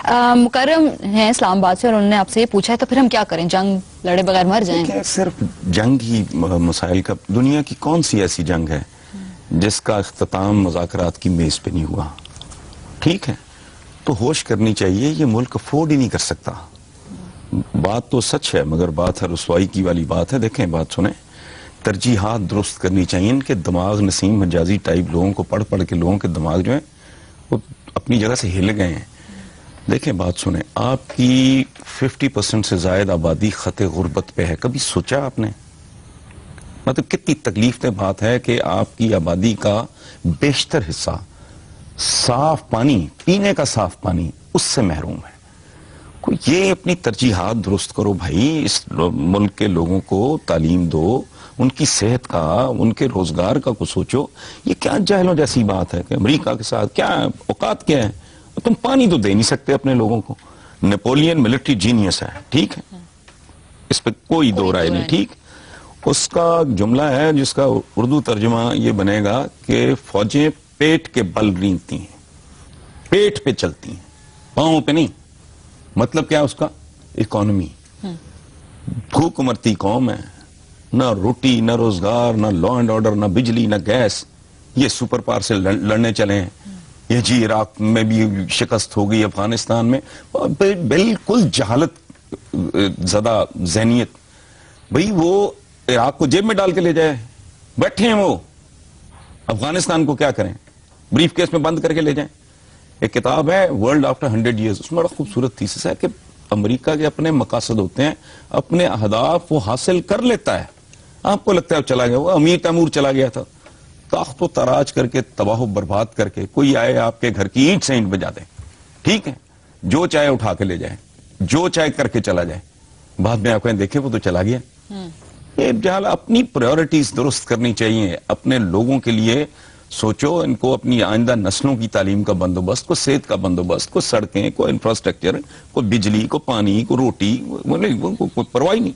मुकर्रम हैं इस्लामाबाद से और उन्होंने आपसे ये पूछा है तो फिर हम क्या करें, जंग लड़े बगैर मर जाएं? सिर्फ जंग ही मसाइल का, दुनिया की कौन सी ऐसी जंग है जिसका इख्तिताम मुज़ाकरात की मेज पे नहीं हुआ? ठीक है, तो होश करनी चाहिए, ये मुल्क अफोर्ड ही नहीं कर सकता। बात तो सच है मगर बात है रुसवाई की वाली बात है। देखें, बात सुने, तरजीहात दुरुस्त करनी चाहिए। इनके दिमाग नसीम हजाजी टाइप लोगों को पढ़ पढ़ के लोगों के दिमाग जो है वो अपनी जगह से हिल गए हैं। देखें, बात सुने, आपकी 50% से ज्यादा आबादी खते गुर्बत पे है। कभी सोचा आपने? मतलब कितनी तकलीफ में बात है कि आपकी आबादी का बेशतर हिस्सा साफ पानी, पीने का साफ पानी, उससे महरूम है। कोई ये अपनी तरजीहात दुरुस्त करो भाई, इस मुल्क के लोगों को तालीम दो, उनकी सेहत का, उनके रोजगार का कुछ सोचो। ये क्या जाहिलों जैसी बात है कि अमेरिका के साथ क्या औकात क्या है? तुम पानी तो दे नहीं सकते अपने लोगों को। नेपोलियन मिलिट्री जीनियस है, ठीक है, इस पे कोई दो राय नहीं, ठीक। उसका जुमला है जिसका उर्दू तर्जुमा ये बनेगा कि फौजें पेट के बल रेंगती हैं, पेट पे चलती हैं, पांवों पे नहीं। मतलब क्या उसका? इकोनॉमी। भूख मरती कौम है, ना रोटी, ना रोजगार, ना लॉ एंड ऑर्डर, ना बिजली, ना गैस। ये सुपर पावर से लड़ने चले हैं। ये जी इराक में भी शिकस्त हो गई, अफगानिस्तान में बिल्कुल जहालत ज़्यादा ज़हनियत। भाई वो इराक को जेब में डाल के ले जाए, बैठे हैं वो। अफगानिस्तान को क्या करें? ब्रीफ केस में बंद करके ले जाएं। एक किताब है वर्ल्ड आफ्टर 100 ईयर्स, उसमें बड़ा खूबसूरत थीसिस है कि अमेरिका के अपने मकासद होते हैं, अपने अहदाफ वो हासिल कर लेता है। आपको लगता है चला गया, वो अमीर तैमूर चला गया था, ताख्त तराज करके तबाह बर्बाद करके कोई आए आपके घर की ईंट से ईंट बजा दे, ठीक है, जो चाहे उठा के ले जाए, जो चाहे करके चला जाए, बाद में आप कहें देखे वो तो चला गया। ये जहां अपनी प्रायोरिटीज दुरुस्त करनी चाहिए, अपने लोगों के लिए सोचो, इनको अपनी आइंदा नस्लों की तालीम का बंदोबस्त, को सेहत का बंदोबस्त, को सड़कें, को इंफ्रास्ट्रक्चर, को बिजली, को पानी, को रोटी, कोई परवाह नहीं।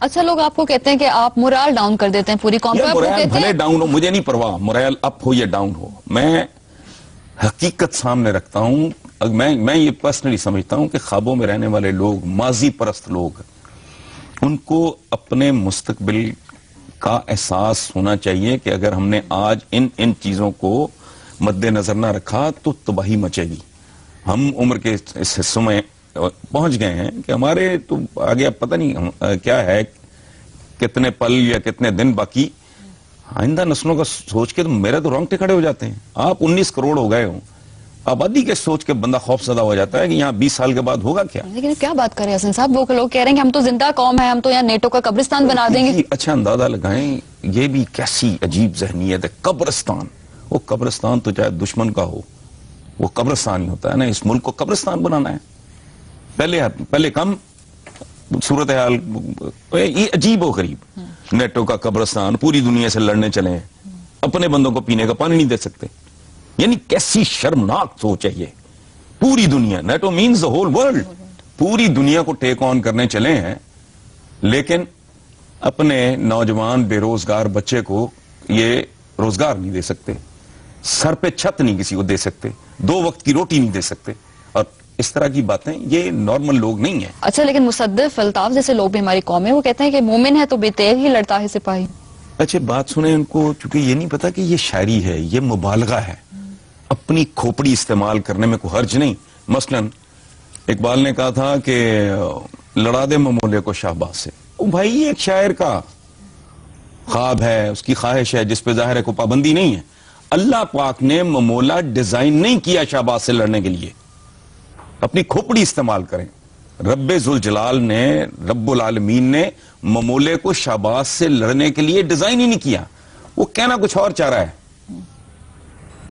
अच्छा, लोग आपको कहते हैं कि आप मोरल डाउन कर देते हैं पूरी कौम को। मोरल भले डाउन हो, मुझे नहीं परवाह, मोरल अप हो या डाउन हो, मैं हकीकत सामने रखता हूं। मैं ये पर्सनली समझता हूं कि ख्वाबों में रहने वाले लोग, माजी परस्त लोग, उनको अपने मुस्तकबिल का एहसास होना चाहिए कि अगर हमने आज इन चीजों को मद्देनजर ना रखा तो तबाही मचेगी। हम उम्र के इस हिस्सों में पहुंच गए हैं कि हमारे तो आगे अब पता नहीं क्या है, कितने पल या कितने दिन बाकी। आइंदा नस्लों का सोच के तो मेरे तो रोंगटे खड़े हो जाते हैं। आप 19 करोड़ हो गए हो, आबादी के सोच के बंदा खौफजदा हो जाता है कि यहाँ 20 साल के बाद होगा क्या। लेकिन क्या बात करें हसन साहब, वो लोग कह रहे हैं कि हम तो जिंदा कौम है, हम तो यहाँ नेटो का कब्रिस्तान बना देंगे। अच्छा अंदाजा लगाएं, ये भी कैसी अजीब जहनीत है। कब्रिस्तान, वो कब्रिस्तान तो चाहे दुश्मन का हो, वो कब्रिस्तान ही होता है ना। इस मुल्क को कब्रिस्तान बनाना है। पहले कम सूरत हाल ये अजीब हो गरीब। नेटो का कब्रिस्तान, पूरी दुनिया से लड़ने चले, अपने बंदों को पीने का पानी नहीं दे सकते। यानी कैसी शर्मनाक सोच है ये। पूरी दुनिया, नेटो मीन्स द होल वर्ल्ड, पूरी दुनिया को टेक ऑन करने चले हैं, लेकिन अपने नौजवान बेरोजगार बच्चे को ये रोजगार नहीं दे सकते, सर पे छत नहीं किसी को दे सकते, 2 वक्त की रोटी नहीं दे सकते। और इस तरह की बातें, ये नॉर्मल लोग नहीं है। अच्छा, लेकिन मुसद्दिफ अल्ताफ जैसे लोग भी हमारी कौम है, वो कहते हैं कि मोमिन है तो बेतेग ही लड़ता है सिपाही। अच्छे, बात सुने, उनको चूंकि ये नहीं पता कि ये शायरी है, ये मुबालगा है। अपनी खोपड़ी इस्तेमाल करने में कोई हर्ज नहीं। मसलन इकबाल ने कहा था कि लड़ा दे ममोले को शाहबाज से। ओ भाई, ये एक शायर का ख्वाब है, उसकी ख्वाहिश है, जिस पे जाहिर है कोई पाबंदी नहीं है। अल्लाह पाक ने ममोला डिजाइन नहीं किया शाहबाज से लड़ने के लिए। अपनी खोपड़ी इस्तेमाल करें। रब्बे जुल जलाल ने, रब्बुल आलमीन ने ममोले को शाहबाज से लड़ने के लिए डिजाइन ही नहीं किया। वो कहना कुछ और चाह रहा है।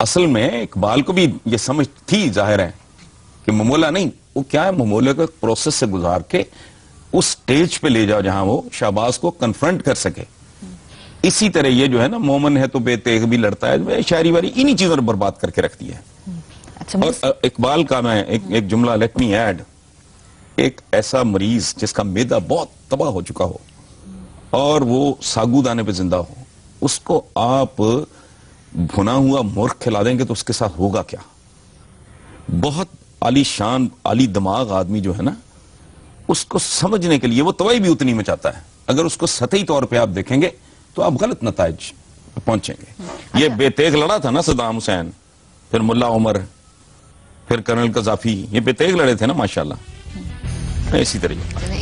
असल में इकबाल को भी ये समझ थी, जाहिर है, कि ममोला नहीं, वो क्या है, ममोले को प्रोसेस से गुजार के उस स्टेज पे ले जाओ जहां वो शाहबाज को कन्फ्रंट कर सके। इसी तरह ये जो है ना, मोमन है तो बेतेग भी लड़ता है, शायरी वारी इन्हीं चीजों ने बर्बाद करके रख दिया है। अच्छा, और इकबाल का मैं एक जुमला, लेट मी ऐड, एक ऐसा मरीज जिसका मैदा बहुत तबाह हो चुका हो और वो सागूदाने पे जिंदा हो, उसको आप भुना हुआ मुर्ग खिला देंगे तो उसके साथ होगा क्या? बहुत عالی شان عالی دماغ آدمی جو ہے نا، اس کو سمجھنے کے لیے وہ توائی بھی اتنی مچاتا ہے. اگر اس کو سطحی طور پہ آپ دیکھیں گے تو آپ غلط نتائج پہنچیں گے. یہ بے تیغ لڑا تھا نا صدام حسین، پھر ملا عمر، پھر کرنل قذافی، یہ بے تیغ لڑے تھے نا ماشاءاللہ. اسی طریقے